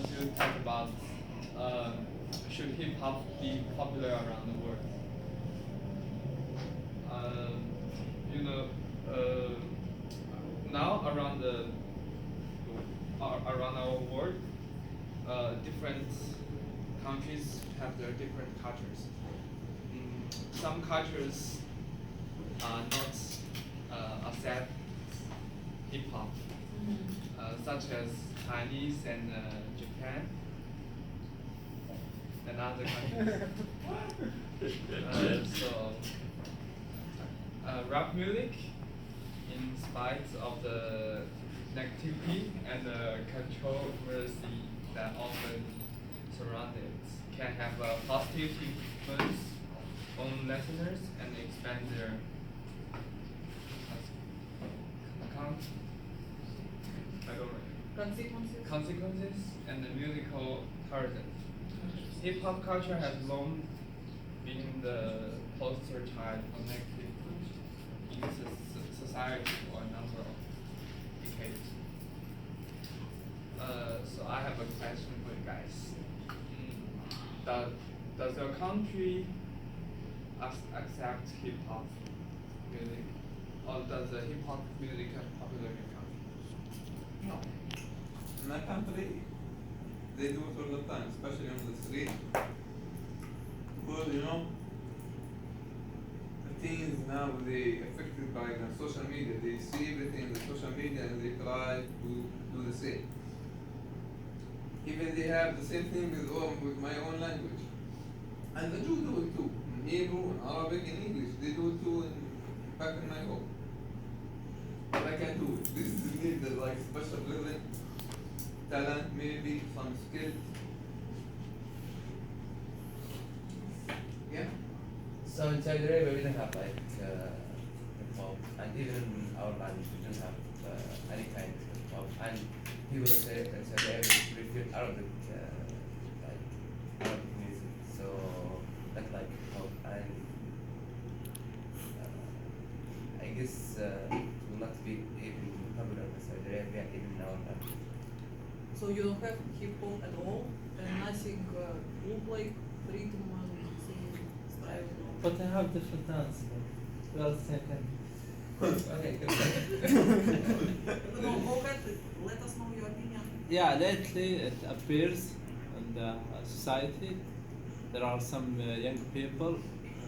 to talk about should hip hop be popular around the world. Um, you know, uh, now around our world, different countries have their different cultures. Some cultures not accept hip hop, such as Chinese and Japan and other countries. So rap music, in spite of the negativity and the controversy that often surround it, can have a positive influence on listeners and expand their account. I don't know. Consequences and the musical horizon. Hip hop culture has long been the poster child for negative in society for a number of decades. So I have a question for you guys. Does your country accept hip hop music, or does the hip hop music have popular in your country? No. In my country, they do it all the time, especially on the street. Because the teens now they affected by the social media. They see everything in the social media and they try to do the same. Even they have the same thing with my own language. And the Jews do it too. In Hebrew, in Arabic, in English. They do it too back in my home. But I can't do it. This is needed like special little talent, maybe some skill. Yeah. So in Saudi Arabia, we don't have like hip hop, and even in our language, we don't have any kind of hip hop. And people in Saudi Arabia prefer Arabic, like Arabic music. So not like hip hop, and I guess it will not be even popular in Saudi Arabia, even in our language. So you don't have hip hop at all, and nothing look like rhythm and singing style. But I have different dance. Well, second. Okay, good. No, go ahead. Let us know your opinion. Yeah, lately it appears in the society there are some young people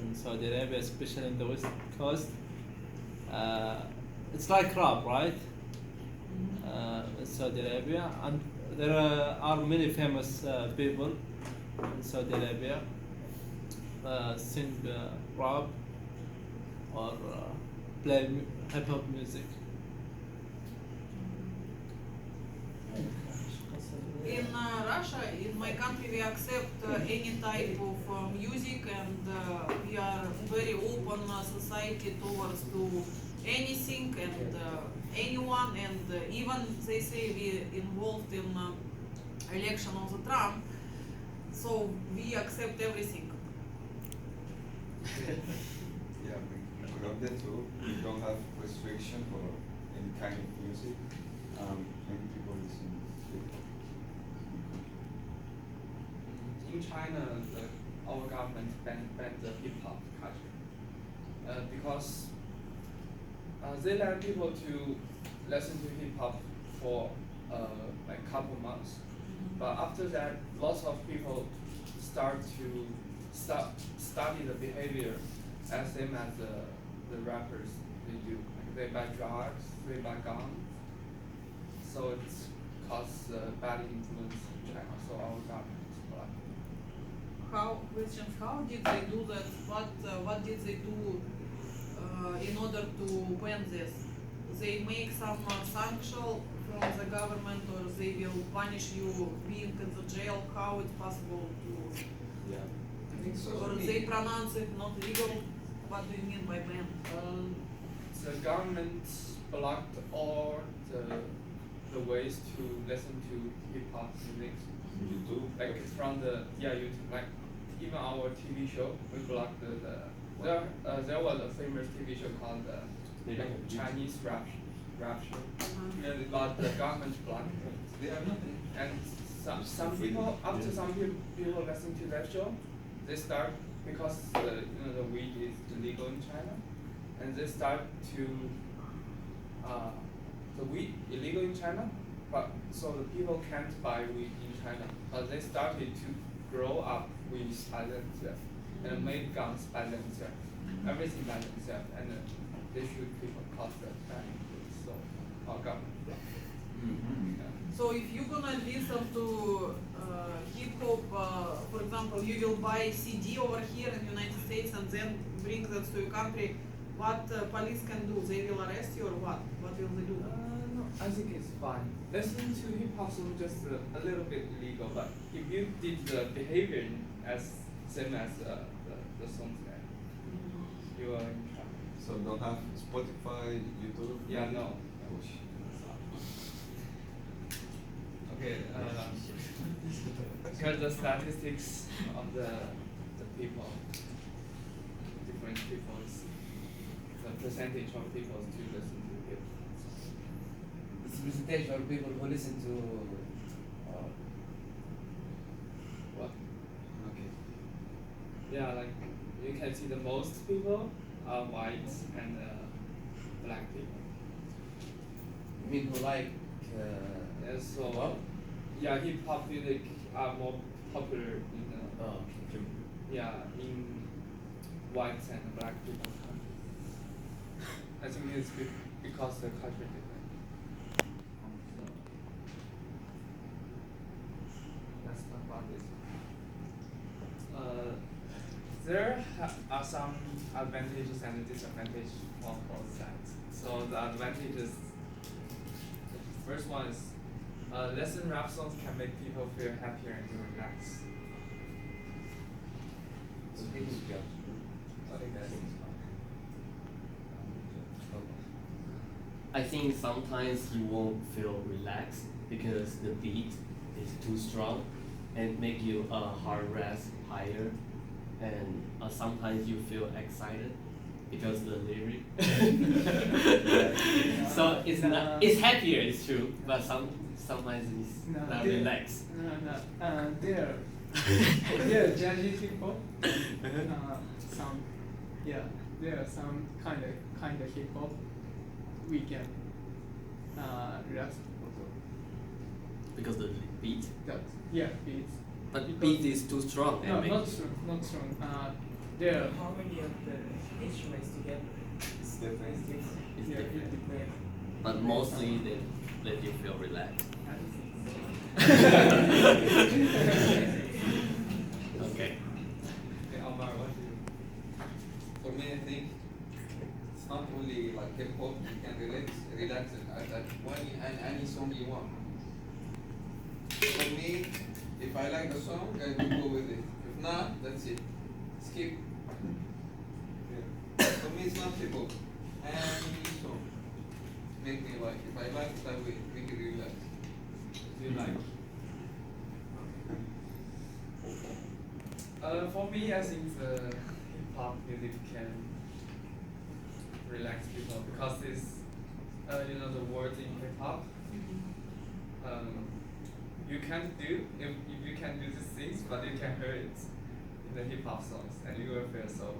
in Saudi Arabia, especially in the west coast. It's like rap, right? In Saudi Arabia, and there are many famous people in Saudi Arabia sing rap or play hip hop music. In Russia, in my country, we accept any type of music, and we are very open society towards to anything and anyone, and even they say we involved in election of the Trump, so we accept everything. Yeah, we love that too. We don't have restriction for any kind of music. Many people listen to hip hop. In China, our government banned the hip hop culture because they let people to listen to hip hop for like couple months, but after that, lots of people start to study the behavior as same as the rappers they do. Like they buy drugs, they buy guns, so it's cause bad influence in China. So our government blocked it. How did they do that? What did they do in order to ban this? They make some sanction from the government, or they will punish you being in the jail? How it's possible to? Yeah. I think so. Or they pronounce it not legal? What do you mean by ban? The government blocked all the ways to listen to hip hop music. YouTube. Like from the YouTube, like even our TV show, we blocked there was a famous TV show called like Chinese rap show, Uh-huh. but the government blocked it. They have nothing. And some people after some people listen to that show, they start because the weed is illegal in China, and they start to the weed illegal in China, but so the people can't buy weed in China, but they started to grow up weed by themselves and make guns by themselves, everything by themselves, and they shoot people cause the ban. So our government. Yeah. So if you're gonna listen to hip hop, for example, you will buy CD over here in United States and then bring that to your country. What police can do? They will arrest you or what? What will they do? No, I think it's fine. Listening to hip hop is just a little bit illegal, but if you did the behavior as same as the songs, you are in trouble. So don't have Spotify, YouTube? Yeah, no. Push. Okay, here's the statistics of the people, different people's, the percentage of people to listen to hip hop. It's percentage of people who listen to What? Okay. Yeah, like you can see the most people are white and black people. you mean who like And so, Wow. yeah, hip hop music are more popular in okay. in white and black people countries. I think it's because the culture different. So, let's talk about this. There are some advantages and disadvantages on both sides. So the advantages, the first one is listen rap songs can make people feel happier and relaxed. So this is good. I think that's I think sometimes you won't feel relaxed because the beat is too strong and make you heart rate higher, and sometimes you feel excited because the lyric. So it's not it's happier, it's true, but sometimes it's not relaxed. There are judgy people. Some, yeah, there are some kind of hip hop we can rap also. Because the beat, That, yeah, beats. but Because- beat is too strong. No, and make not strong, not strong. There, How many of the instruments together? It's different. it's yeah, different. it depends. But mostly they let you feel relaxed. Okay. Okay, Omar, what do you? For me, I think it's not only like hip hop. You can relax it at any song you want. For me, if I like the song, I will go with it. If not, that's it. Skip. For me, it's not hip hop. Any song make me like. If I like it, I will make it relax. Do you like? For me, I think the hip hop music can relax people because it's, the words in hip hop. You can't do if you can do these things, but you can hear it in the hip hop songs, and you will feel so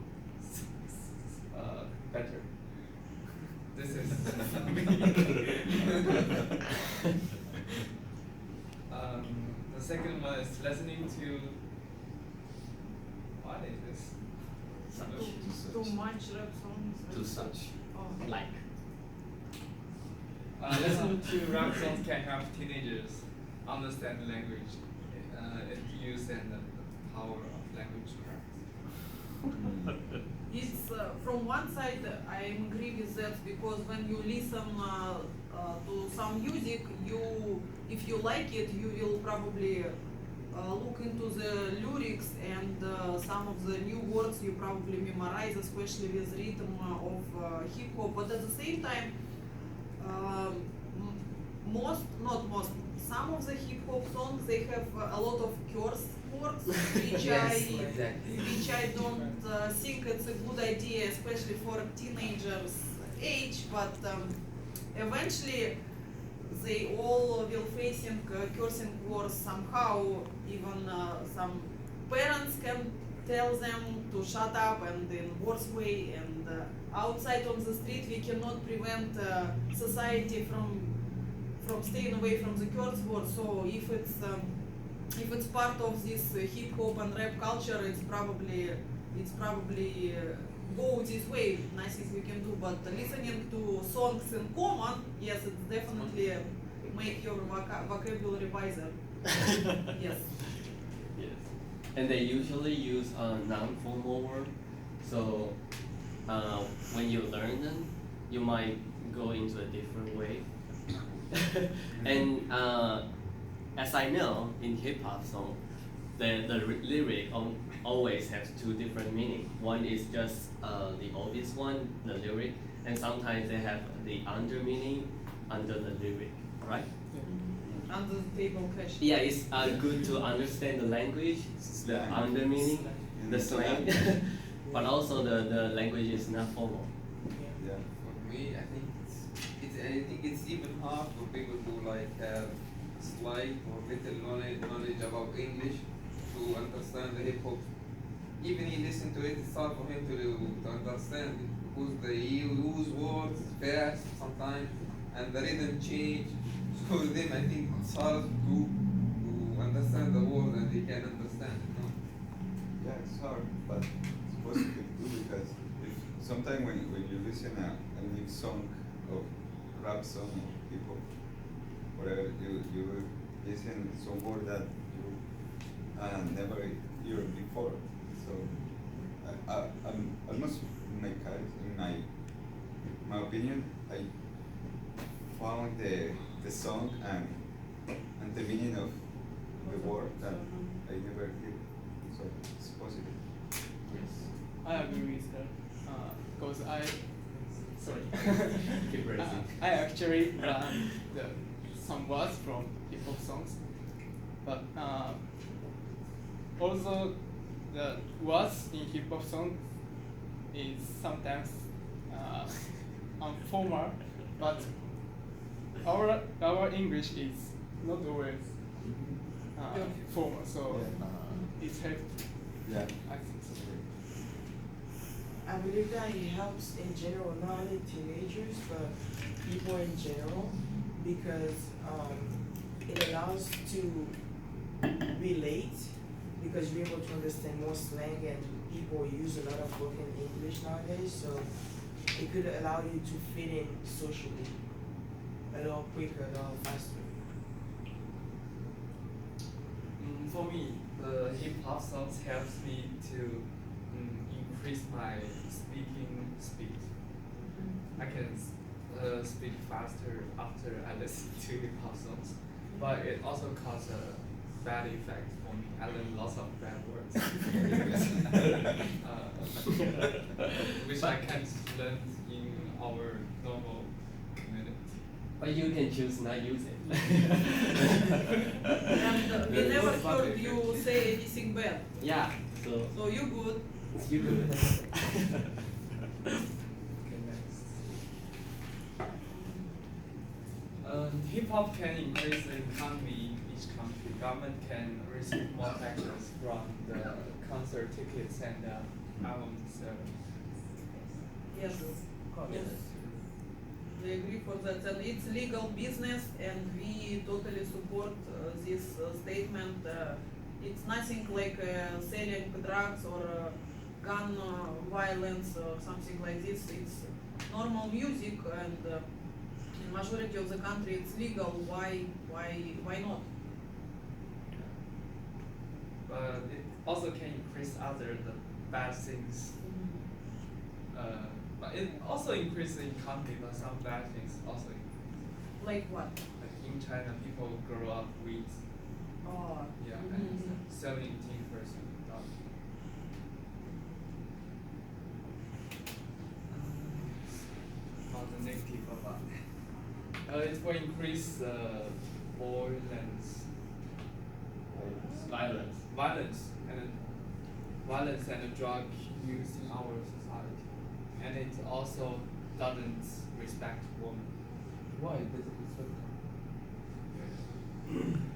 better. This is the second one is listening to. What is this? Too much rap songs. To such Oh. like. Listening to rap songs can help teenagers understand the language, its use, and the power of language practice. It's from one side I agree with that because when you listen to some music, if you like it, you will probably look into the lyrics and some of the new words you probably memorize, especially with rhythm of hip hop. But at the same time, some of the hip hop songs they have a lot of curse words, which Exactly. I don't think it's a good idea, especially for teenagers age. But eventually, they all will facing cursing words somehow. Even some parents can tell them to shut up and in worse way. And outside on the street, we cannot prevent society from staying away from the curse words. So if it's part of this hip hop and rap culture, it's probably go this way. Nothing we can do. But listening to songs in common, yes, it's definitely make your vocabulary wiser. Yes. Yes. And they usually use a non-formal word. So when you learn them, you might go into a different way. And as I know, in hip hop song, the lyric always has two different meaning. One is just the obvious one, the lyric, and sometimes they have the under meaning under the lyric, right? Under the table question. Yeah, it's good to understand the language, the under meaning, the slang, but also the language is not formal. Yeah. For me, I think it's even hard for people who like have slight or little knowledge about English to understand the hip hop. Even he listen to it, it's hard for him to understand it because they use words fast sometimes and the rhythm change. So them, I think it's hard to understand the word and they can understand it. No? Yeah, it's hard, but it's possible too because if sometimes when you listen a new song of rap song or hip hop, whatever, you listen some word that you never heard before. So I'm almost in my case, in my opinion, I found the song and the meaning of the word that I never did. So it's positive. I agree with that. Because sorry. Keep raising. I actually learned some words from hip hop songs, but also the words in hip hop songs is sometimes informal, but our English is not always formal, so it's helpful. Yeah. I think so. I believe that it helps in general, not only teenagers, but people in general, because it allows to relate, because you're able to understand more slang and people use a lot of broken English nowadays, so it could allow you to fit in socially a little quicker, a little faster. For me, the hip hop songs helps me to increase my speaking speed. I can speak faster after I listen to hip hop songs, but it also causes a bad effect for me. I learn lots of bad words, which I can't learn in our normal community. But you can choose not use it. And we never heard you say anything bad. Yeah, so So you good. you do it. Okay, next. Hip hop can increase the economy in each country. Government can receive more taxes from the concert tickets and album sales. Yes. Yes. We agree for that, and it's legal business, and we totally support this statement. It's nothing like selling drugs or gun violence or something like this. It's normal music, and in majority of the country it's legal. Why not? But it also can increase other the bad things. But it also increases the economy, but some bad things also increase. Like what? Like in China, people grow up weed, Oh. yeah, Mhm. and selling 10%. About the negative about it. It will increase violence and drug use in our society, and it also doesn't respect women. Why does it respect them?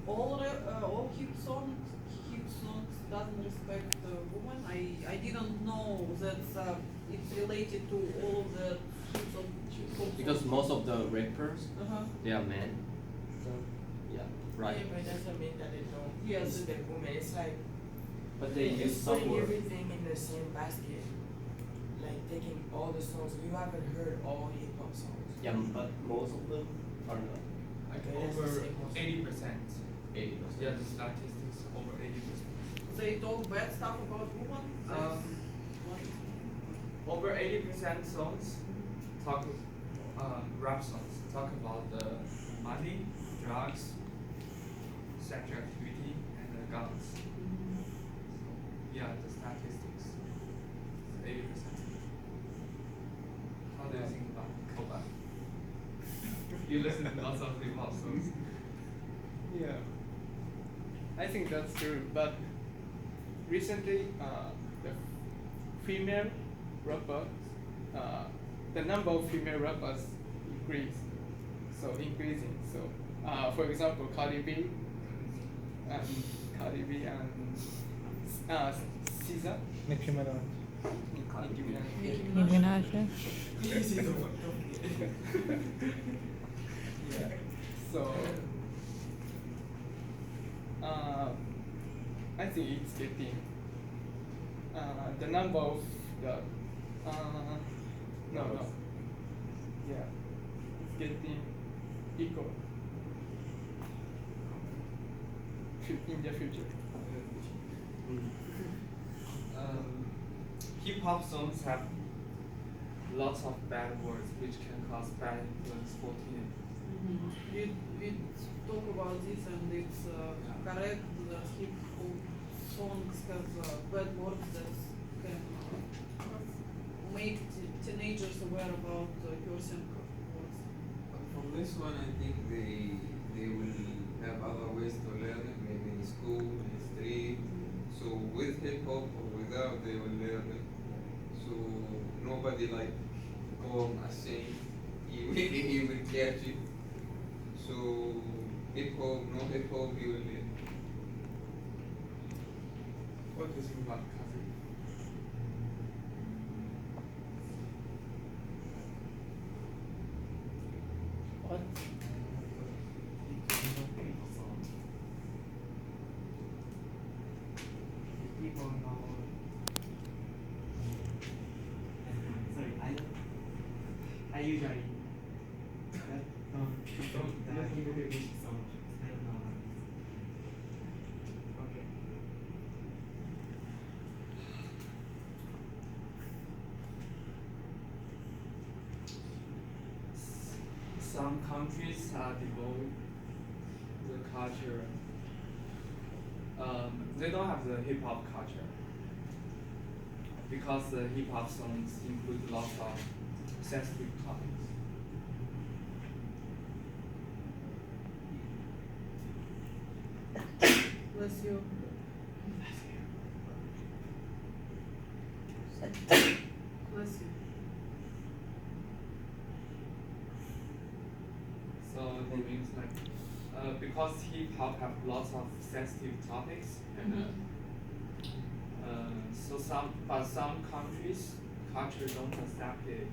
all hip songs doesn't respect women. I didn't know that it's related to all of the hip songs. Because most of the rappers, Uh-huh. they are men. So, Yeah, right. Yeah, but it doesn't mean that they don't Yes. respect women. It's like But they use it's some putting word. everything in the same basket. Like taking all the songs. You haven't heard all hip hop songs. Yeah, but most of them are not. like Okay, that's over the same also. 80%. 80%. Yeah, the statistics over 80%. They talk bad stuff about women. What? Over 80% songs talk, rap songs talk about the money, drugs, sexual activity, and guns. Yeah, the statistics. 80%. How do you think about Koba? You listen to lots of hip hop songs. Yeah, I think that's true. But recently, the female rapper, the number of female rappers increasing. So, for example, Cardi B and Caesar. Nicki Minaj. Nicki Minaj. Nicki Minaj. This is the one. Don't forget. Yeah. So, I think it's getting the number of the no. Yeah, it's getting equal in the future. Hip hop songs have lots of bad words which can cause bad influence for teenagers. We talk about this and it's correct that hip hop songs have bad words that can make teenagers aware about cursing words. But from this one, I think they will have other ways to learn it, maybe in school, in the street. So with hip hop or without, they will learn it. So nobody like go ashamed, he will catch it. So hip hop, no hip hop, he will learn. What do you think about Kazi? What? People know. Sorry, I usually don't give it a wish so much. I don't know. Okay. Some countries devote the culture. They don't have the hip hop culture because the hip hop songs include lots of sensitive topics. Bless you. Bless you. So it means like because hip hop have lots of sensitive topics and so some countries culture don't accept it,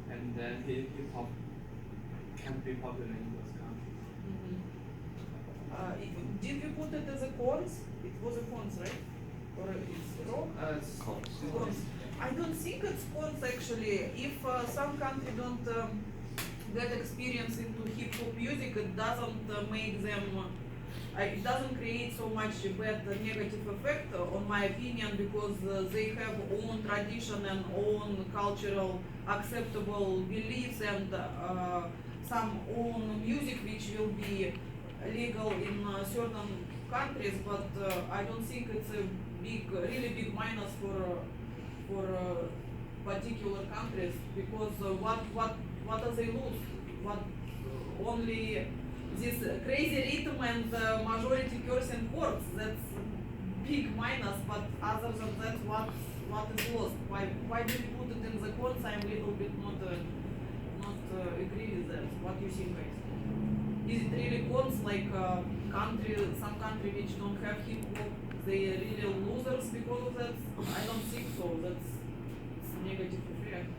and then hip hop can't be popular in those countries. Did we put it as a cons? It was a cons, right? Or it's wrong? It's Cons. I don't think it's cons actually. If some country don't get experience into hip hop music, it doesn't make them. It doesn't create so much bad negative effect, on my opinion, because they have own tradition and own cultural acceptable beliefs and some own music which will be legal in certain countries. But I don't think it's a really big minus for particular countries, because what do they lose? What only this crazy rhythm and majority cursing words? That's big minus. But other than that, what is lost? Why do you put it in the cons? I'm a little bit not agree with that. What do you think, guys? is it really cons like some country which don't have hip hop, they are really losers because of that? I don't think so. That's negative effect.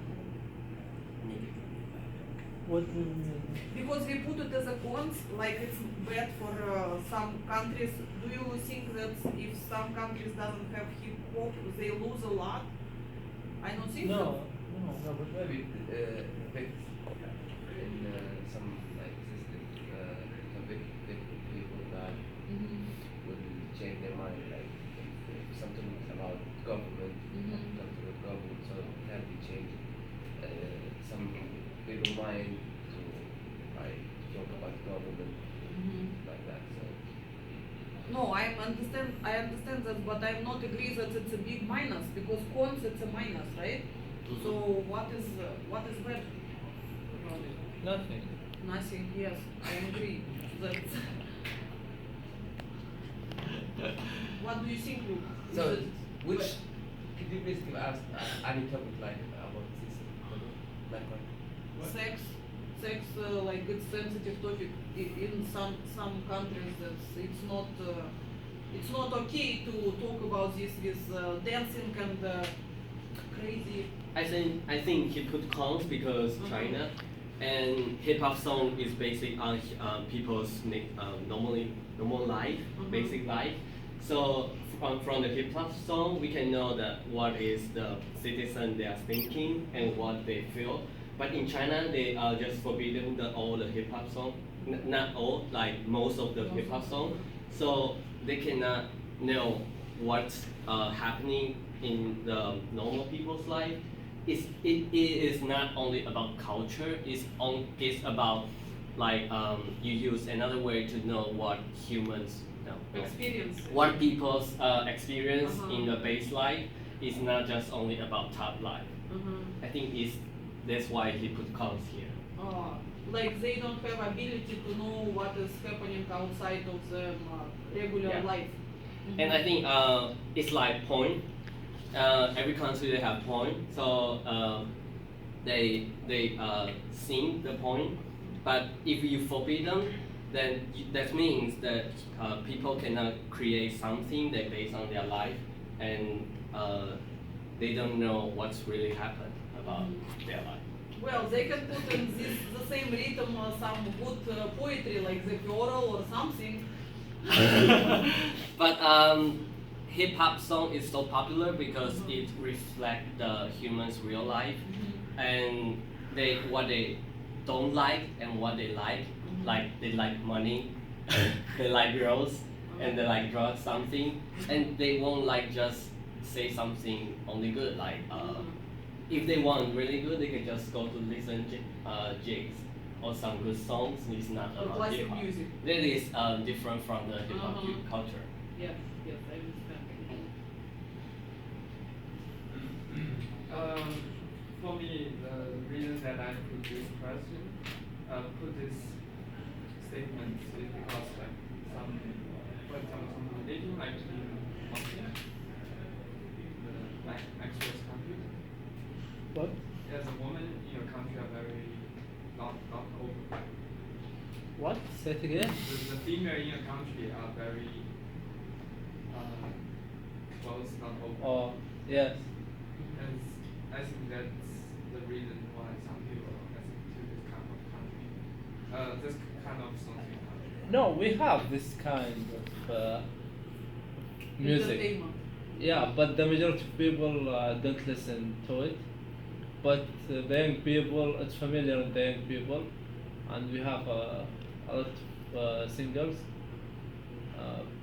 What do you mean? Because we put it as a cons, like it's bad for some countries. Do you think that if some countries doesn't have hip hop, they lose a lot? I don't think so. No, no. No, but maybe affect in some like system, some big people that will change their mind, like if something about government, something with government, so it can be changed. Some people mind to like talk about government like that. So No, I understand that, but I'm not agree that it's a big minus because cons it's a minus, right? So what is bad about it? Nothing. Nothing. Yes, I agree. That. What do you think, Luke? Is so it which bad? could you please give us any topic like about this like what? Sex, like it's sensitive topic in some countries. That it's not okay to talk about this with dancing and crazy. I think he put cons because China, and hip hop song is based on people's normal life, basic life. So from the hip hop song, we can know that what is the citizen they are thinking and what they feel. But in China, they are just forbidden all the hip hop song, not all, like most of the hip hop song. So they cannot know what's happening in the normal people's life. It is not only about culture. It's about like you use another way to know what humans Experience. what people's experience in the base life is not just only about top life. I think that's why he put cons here. Like they don't have ability to know what is happening outside of the regular life. And I think it's like point. Every country they have point, so they sing the point. But if you forbid them, then that means that people cannot create something that based on their life, and they don't know what's really happened about their life. Well, they can put in the same rhythm some good poetry like the choral or something. But hip hop song is so popular because it reflects the human's real life, and what they don't like and what they like they like money, they like girls, and they like drugs something, and they won't like just say something only good like if they want really good they can just go to listen jigs or some good songs. It's not Or about classic hip hop. music. That is different from the hip hop culture. Yes, I understand. For me, the reason that I put this question, put this statement is because like for example, some religion like in Muslim, like next country, What? as a woman in your country are very not open. What? Say it again. The female in your country are very closed, not open. Oh, yes. And I think that's the reason why some people listen to this kind of country, this kind of something. No, we have this kind of music. Entertainment. Yeah, but the majority of people don't listen to it. But the young people, it's familiar with the young people, and we have a lot of singers.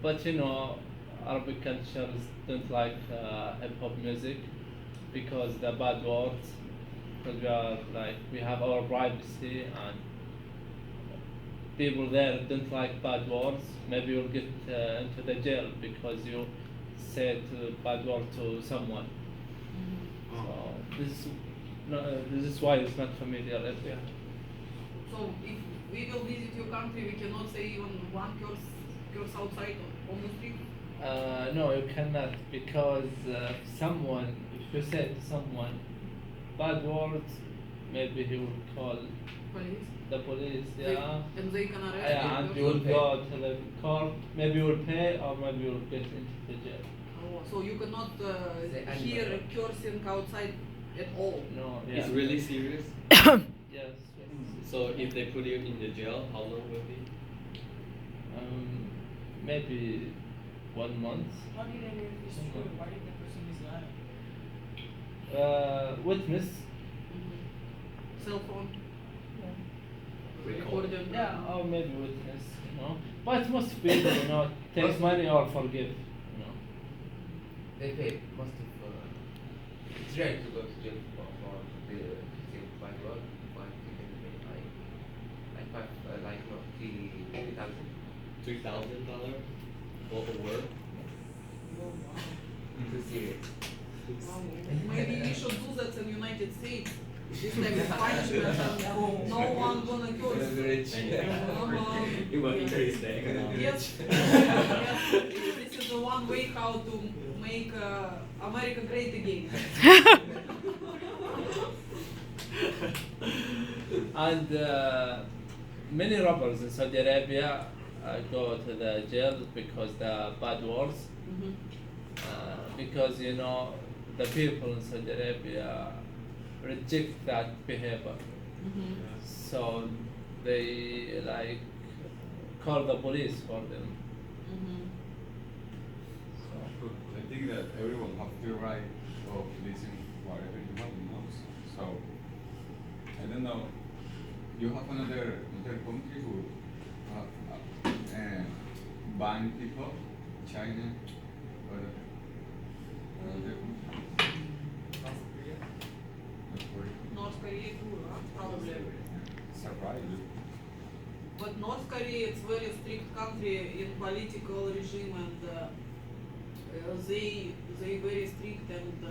But you know, Arabic cultures don't like hip hop music because the bad words. Because we have our privacy, and people there don't like bad words. Maybe you'll get into the jail because you said bad word to someone. So this is why it's not familiar area. So if we will visit your country, we cannot say even one curse outside on the street. No, you cannot because if you say to someone bad words, maybe he will call Police. The police, They- yeah. and they can arrest Yeah, and you. you will go to the court. Maybe you will pay, or maybe you will get into the jail. Oh, so you cannot The hear animal. cursing outside at all. No, yeah. It's really serious. Yes. So if they put you in the jail, how long will it be? Maybe 1 month. How do you know if it's true? Why did the person is lying? Witness. Cell phone. Record. Recorded. Yeah, or maybe witness. But most people, take money or forgive. They pay most of. It's rare to go to jail for the thing by work, but you can pay like five, like no, 3,000. $3,000 for a work? Too serious. Wow. Maybe we should do that in United States. This type of punishment, and no one gonna curse. Leverage. You will Yeah. increase the economy. Yes. Yes. This is the one way how to make America great again. And many robbers in Saudi Arabia go to the jail because the bad words. Because the people in Saudi Arabia reject that behavior, so they like call the police for them. So, I think that everyone have the right of listen whatever you want, So I don't know. You have another country who ban people, China, or another country. North Korea. North Korea too, probably. Surprised. But North Korea is very strict country in political regime, and they very strict, and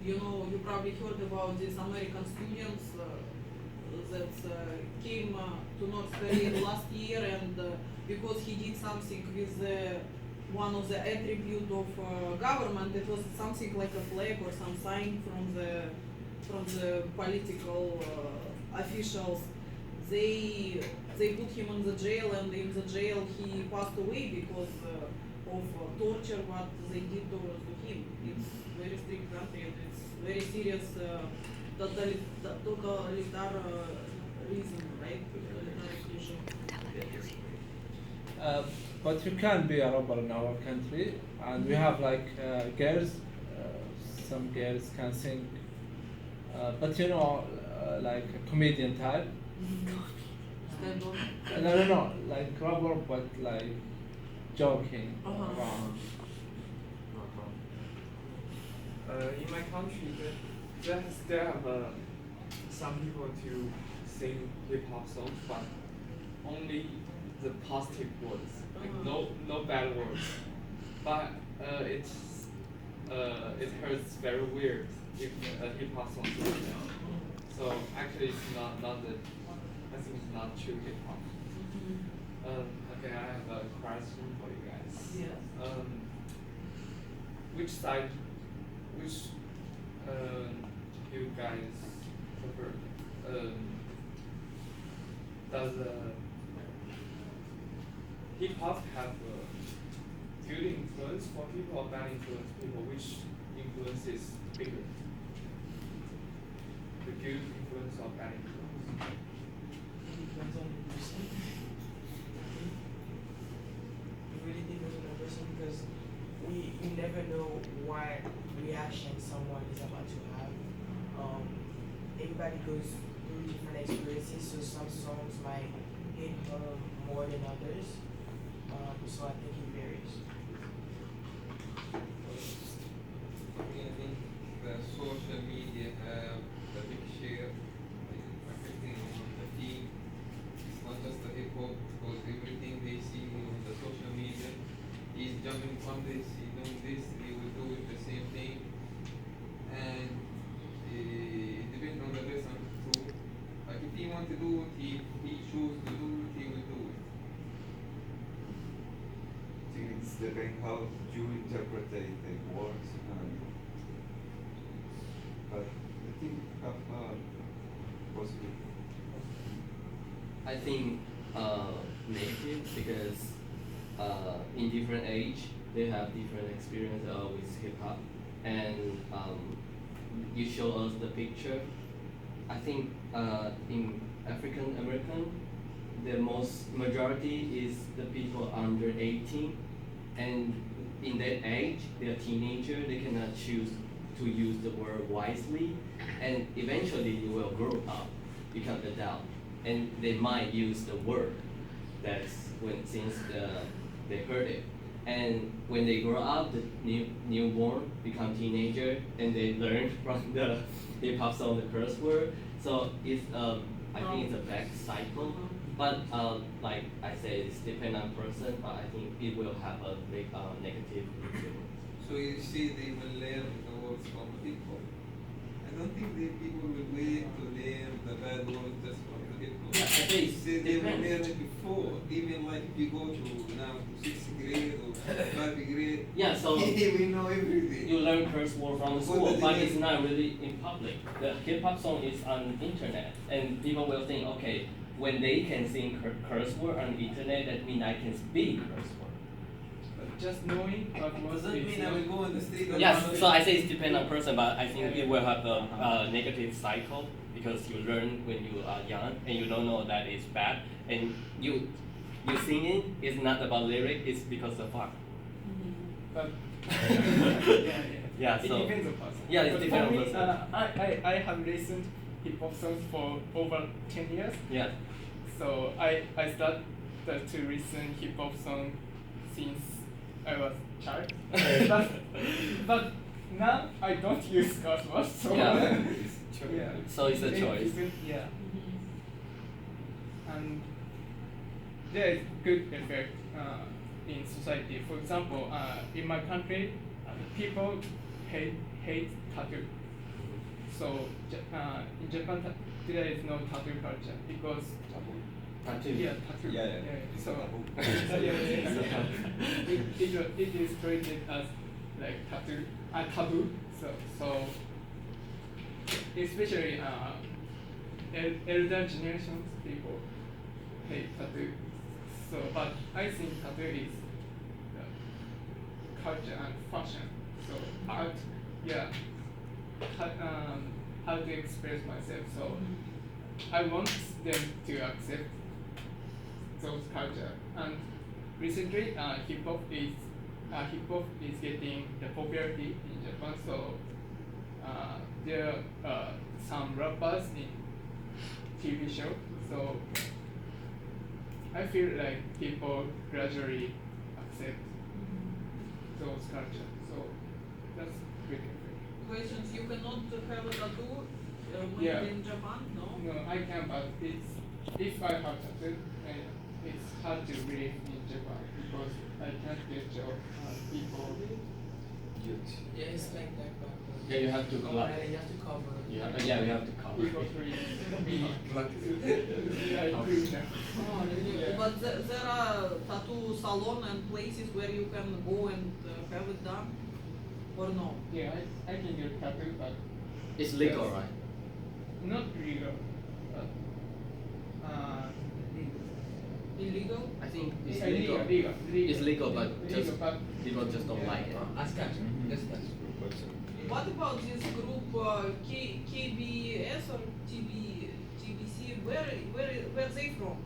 you probably heard about these American students that came to North Korea last year, and because he did something with one of the attribute of government, it was something like a flag or some sign from the political officials. They put him in the jail, and in the jail he passed away because of torture what they did towards him. It's very strict country, and it's very serious totalitarianism, right? Totalitarianism. but you can be a robber in our country, and we have like girls. Some girls can sing, but like a comedian type. Stand on. No, like robber, but like joking around. In my country, there have some people to sing hip hop songs, but only the positive words, like no bad words. But it hurts very weird if a hip hop song is like that. So actually, it's not the. I think it's not true hip hop. Okay, I have a question for you guys. Yeah. Which side, you guys prefer? Does hip hop have a good influence for people or bad influence for people? Which influence is bigger? The good influence or bad influence? Depends on the person. It really depends on the person because we never know what reaction someone is about to have. Everybody goes through different experiences, so some songs might hit her more than others. So I think it varies. For me, I think the social media have the big share in affecting on the team. It's not just the hip hop, because everything they see on the social media, he's jumping from this, he's doing this, he will do it the same thing. And it depends on the person too. Like if he wants to do it, he chooses to do it, he will do it. I think it's depends how you interpret the words. But I think have positive. I think negative because in different age they have different experience with hip hop, and you show us the picture. I think in African American, the most majority is the people under 18, and in that age, they're teenager. They cannot choose to use the word wisely, and eventually you will grow up, become adult, and they might use the word. That's when since they heard it, and when they grow up, the newborn become teenager, and they learn from the hip hop song the curse word. So it's I think it's a back cycle. But like I said, it's depend on person, but I think it will have a big negative influence. So you see, they will learn the words from people. I don't think the people will wait to learn the bad words just from the people. Yeah, I think it See, they will depends. learn it before. Even like if you go to now to 6th grade or 5th grade, Yeah, so we know everything. you learn curse word from the What school, does it but mean? it's not really in public. The hip hop song is on internet, and people will think, okay, when they can sing curse word on the internet, that means I can speak curse word. But just knowing what was Does that mean I will go on the street? and Yes, say- so I say it's depend on person, but I think it will have a negative cycle because you learn when you are young and you don't know that it's bad, and you singing is not about lyric, it's because of fun. But Yeah, it so depends on person. yeah, it But depends on for me, person. I have listened hip hop songs for over 10 years. yeah. So I started to listen hip hop song since I was child. but now I don't use curse words. So Yeah. yeah. So it's a choice. Yeah. And there is good effect in society. For example, in my country, people hate tattoo. So in Japan, there is no tattoo culture because Tattoo. yeah, tattoo. Yeah. So it is treated as like taboo. So especially elder generations people hate tattoo. So but I think tattoo is culture and fashion. So art, yeah. How to express myself. So I want them to accept those culture. And recently, hip hop is getting the popularity in Japan. So there are some rappers in TV show. So I feel like people gradually accept those culture. So that's good effect. Questions, you cannot have a tattoo made Yeah. in Japan, no? No, I can, but if I have tattoo, it's hard to live in Japan because I can't get job. People. Yeah, it's like that, but Yeah, you have to oh, glove. right, you have to cover. Yeah, we have to cover. People free. Yeah, I do now. Oh, really? Yeah. But there are tattoo salon and places where you can go and have it done, or no? Yeah, I can get tattoo, but It's legal, Yes. right? not legal. But, Illegal? I think it's legal. legal. It's legal, but legal, just but people just don't like it. Ask us. Just ask. What about this group KBS or TBC? Where they from?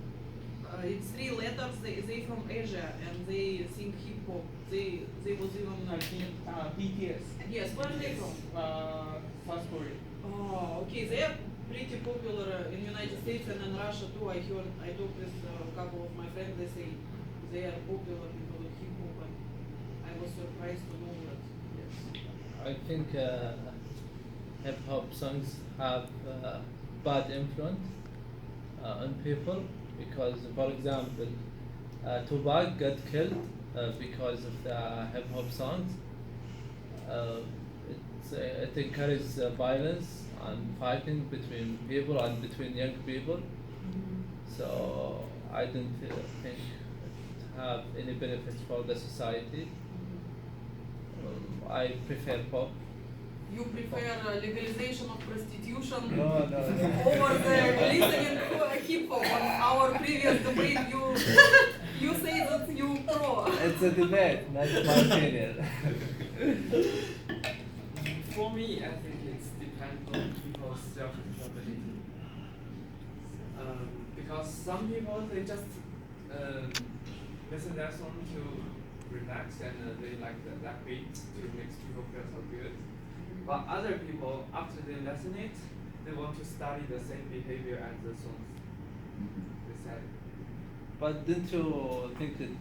It's 3 letters. They from Asia and they sing hip hop. They was even I think BTS. yes. Where are they from? South Korea. Oh, okay. They are pretty popular in United States and in Russia too. I talked with a couple of my friends. They say they are popular because of hip hop, and I was surprised to know that. Yes. I think hip hop songs have bad influence on people because, for example, Tupac got killed because of the hip hop songs. It encourages violence and fighting between people and between young people. So I don't think it have any benefits for the society. I prefer pop you prefer legalization of prostitution No. over the listening to hip hop. On our previous debate, you say that you pro. It's a debate, that's my opinion. For me, I think it's depends on people's self-responsibility. Because some people they just listen that song to relax and they like that beat to make people feel so good. But other people, after they listen it, they want to study the same behavior as the songs. They said. But didn't you think it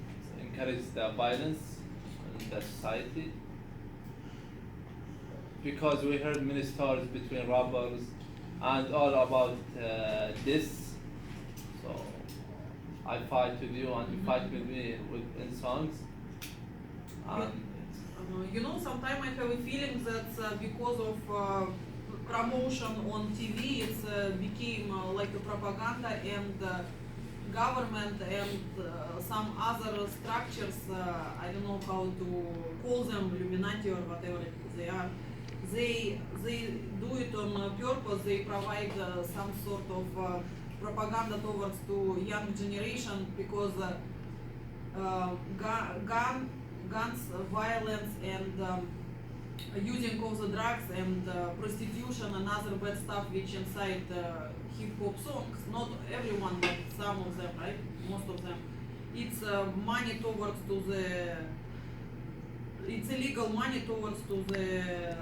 encourages the violence in the society? Because we heard many stories between robbers and all about this. So I fight with you and you fight with me in songs. And You know, sometimes I have a feeling that because of promotion on TV, it's became like a propaganda and government and some other structures, I don't know how to call them, Illuminati or whatever they are, they do it on purpose. They provide some sort of propaganda towards to young generation because guns, violence, and using of the drugs and prostitution and other bad stuff which inside hip hop songs. Not everyone, but some of them, right? Most of them. It's money towards to the. It's illegal money towards to the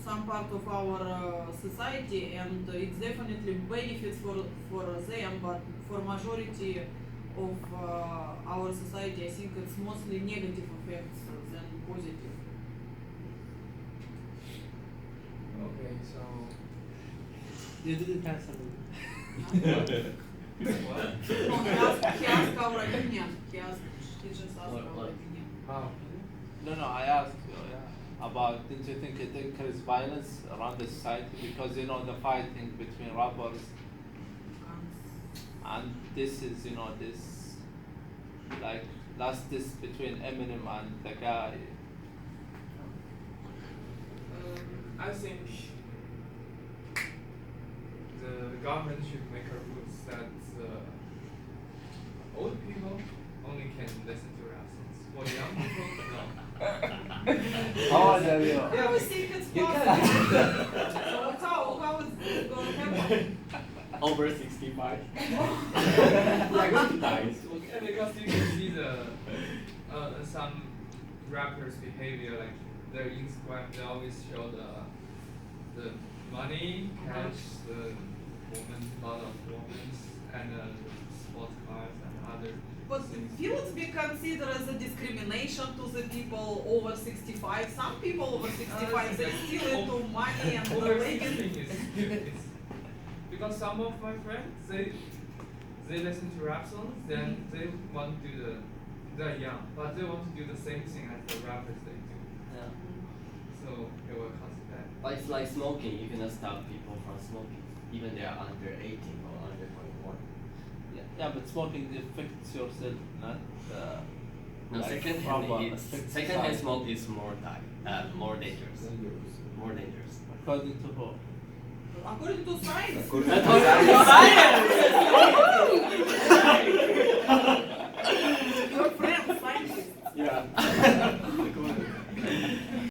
some part of our society, and it's definitely benefits for them, but for majority of our society, I think it's mostly negative effects than positive. Okay, so you didn't answer me. what? No, he asked our opinion. He just asked our opinion. Oh. No, I asked you about, didn't you think it increases violence around the society? Because the fighting between robbers and this is, this, like, last this between Eminem and the guy. I think the government should make a rules that old people only can listen to rap songs. For young people, no. How old are you? I always think it's You possible. So how is this going to happen? Over 65. Nice. Okay, because you can see the some rappers' behavior, like their Instagram, they always show the money, cash, the women, lot of women, and sports cars and other But things. will it be considered as a discrimination to the people over 65? Some people over 65, they still into money and the Overthinking leggings. is because some of my friends they listen to rap songs, then they want to do they're young, but they want to do the same thing as the rappers they do. Yeah. So it will cause that. Like it's like smoking. You cannot stop people from smoking, even they are under 18 or under 21. Yeah, but smoking affects yourself, not No, like secondhand rubber affects secondhand society. smoke is more dangerous. More dangerous. According to who? According to science. According That's to science. Your friend, scientist. Yeah.